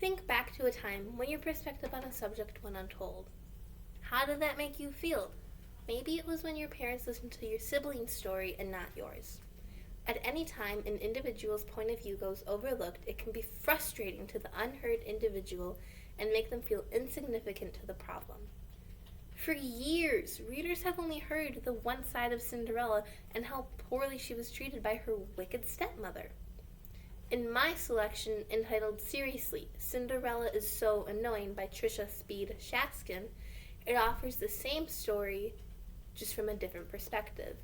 Think back to a time when your perspective on a subject went untold. How did that make you feel? Maybe it was when your parents listened to your sibling's story and not yours. At any time an individual's point of view goes overlooked, it can be frustrating to the unheard individual and make them feel insignificant to the problem. For years, readers have only heard the one side of Cinderella and how poorly she was treated by her wicked stepmother. In my selection, entitled Seriously, Cinderella is So Annoying by Trisha Speed Shaskin, it offers the same story, just from a different perspective.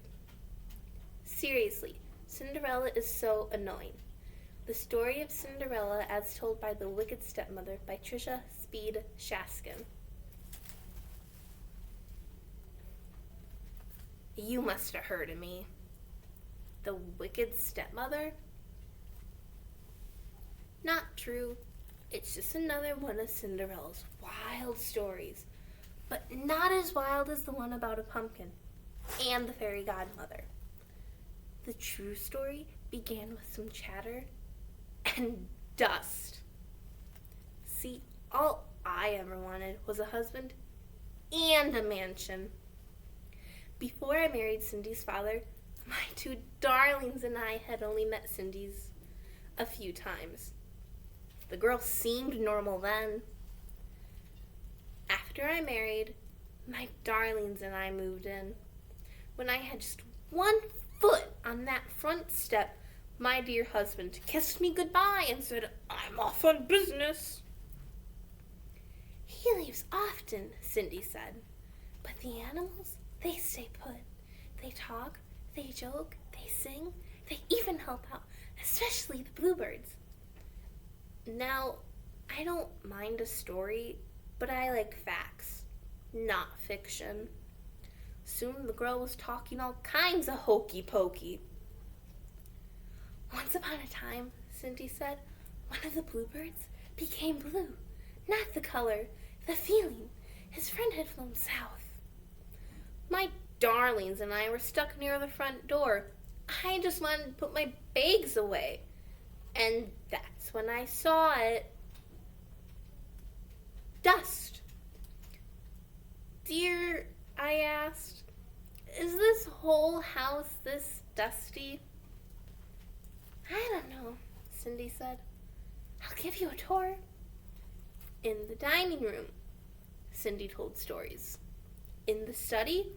Seriously, Cinderella is So Annoying. The Story of Cinderella as Told by the Wicked Stepmother by Trisha Speed Shaskin. You must have heard of me. The Wicked Stepmother? Not true. It's just another one of Cinderella's wild stories, but not as wild as the one about a pumpkin and the fairy godmother. The true story began with some chatter and dust. See, all I ever wanted was a husband and a mansion. Before I married Cindy's father, my two darlings and I had only met Cindy's a few times. The girl seemed normal then. After I married, my darlings and I moved in. When I had just one foot on that front step, my dear husband kissed me goodbye and said, "I'm off on business." "He leaves often," Cindy said. "But the animals, they stay put. They talk, they joke, they sing, they even help out, especially the bluebirds." Now, I don't mind a story, but I like facts, not fiction. Soon the girl was talking all kinds of hokey pokey. "Once upon a time," Cindy said, "one of the bluebirds became blue. Not the color, the feeling. His friend had flown south. My darlings and I were stuck near the front door. I just wanted to put my bags away. And that's when I saw it. Dust." "Dear," I asked, "is this whole house this dusty?" "I don't know," Cindy said. "I'll give you a tour." In the dining room, Cindy told stories. In the study,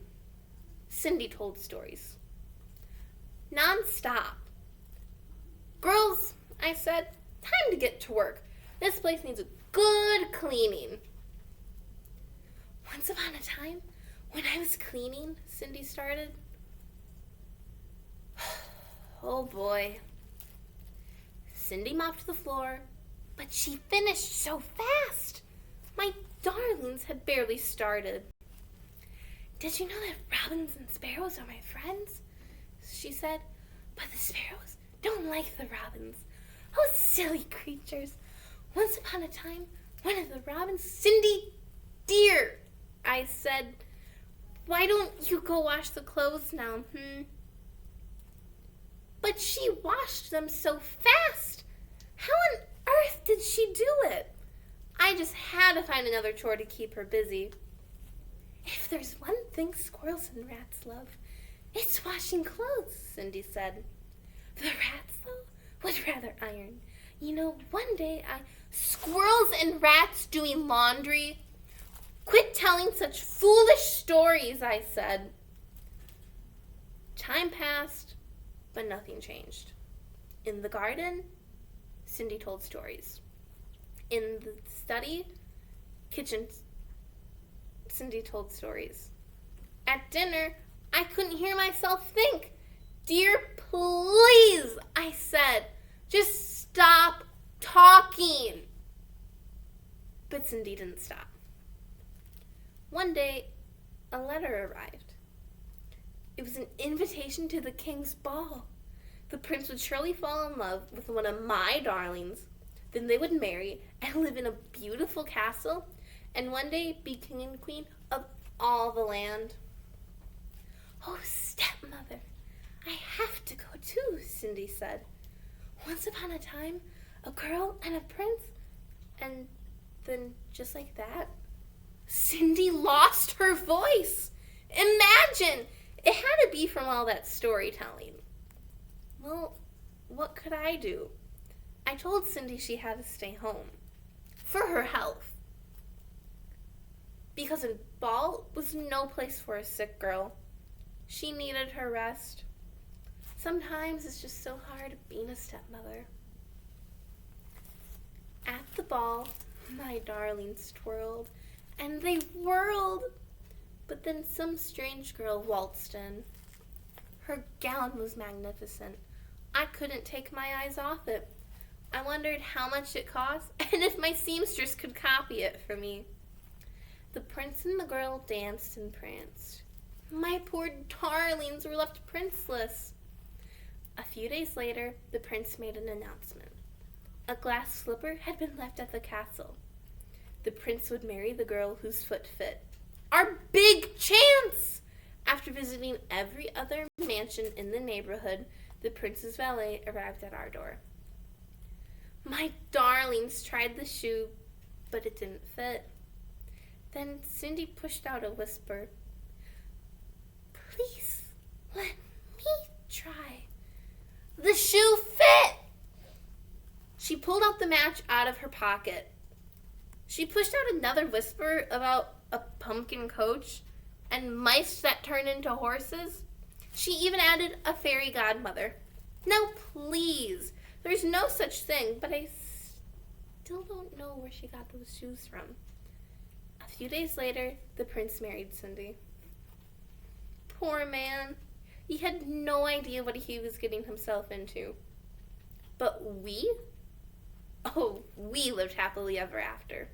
Cindy told stories. Non-stop. "Girls," I said, "time to get to work. This place needs a good cleaning." "Once upon a time, when I was cleaning," Cindy started. Oh boy. Cindy mopped the floor, but she finished so fast. My darlings had barely started. "Did you know that robins and sparrows are my friends?" she said. "But the sparrows don't like the robins. Oh, silly creatures. Once upon a time, one of the robins..." "Cindy, dear," I said, "why don't you go wash the clothes now, But she washed them so fast. How on earth did she do it? I just had to find another chore to keep her busy. If there's one thing squirrels and rats love, it's washing clothes, Cindy said. The rats, though, would rather iron. You know, one day Squirrels and rats doing laundry? Quit telling such foolish stories, I said. Time passed, but nothing changed. In the garden, Cindy told stories. In the study, kitchen, Cindy told stories. At dinner, I couldn't hear myself think. Dear, please, I said, just stop talking. But Cindy didn't stop. One day, a letter arrived. It was an invitation to the king's ball. The prince would surely fall in love with one of my darlings. Then they would marry and live in a beautiful castle and one day be king and queen of all the land. Oh, stepmother, I have to go too, Cindy said. Once upon a time, a girl and a prince, And then, just like that, Cindy lost her voice. Imagine! It had to be from all that storytelling. Well, what could I do? I told Cindy she had to stay home. For her health. Because a ball was no place for a sick girl. She needed her rest. Sometimes it's just so hard being a stepmother. At the ball, my darlings twirled, and they whirled. But then some strange girl waltzed in. Her gown was magnificent. I couldn't take my eyes off it. I wondered how much it cost, and if my seamstress could copy it for me. The prince and the girl danced and pranced. My poor darlings were left princeless. A few days later, the prince made an announcement. A glass slipper had been left at the castle. The prince would marry the girl whose foot fit. Our big chance! After visiting every other mansion in the neighborhood, the prince's valet arrived at our door. My darlings tried the shoe, but it didn't fit. Then Cindy pushed out a whisper. Please, let me try. The shoe fit! She pulled out the match out of her pocket. She pushed out another whisper about a pumpkin coach and mice that turn into horses. She even added a fairy godmother. Now, please, there's no such thing, but I still don't know where she got those shoes from. A few days later, the prince married Cindy. Poor man. He had no idea what he was getting himself into. But we lived happily ever after.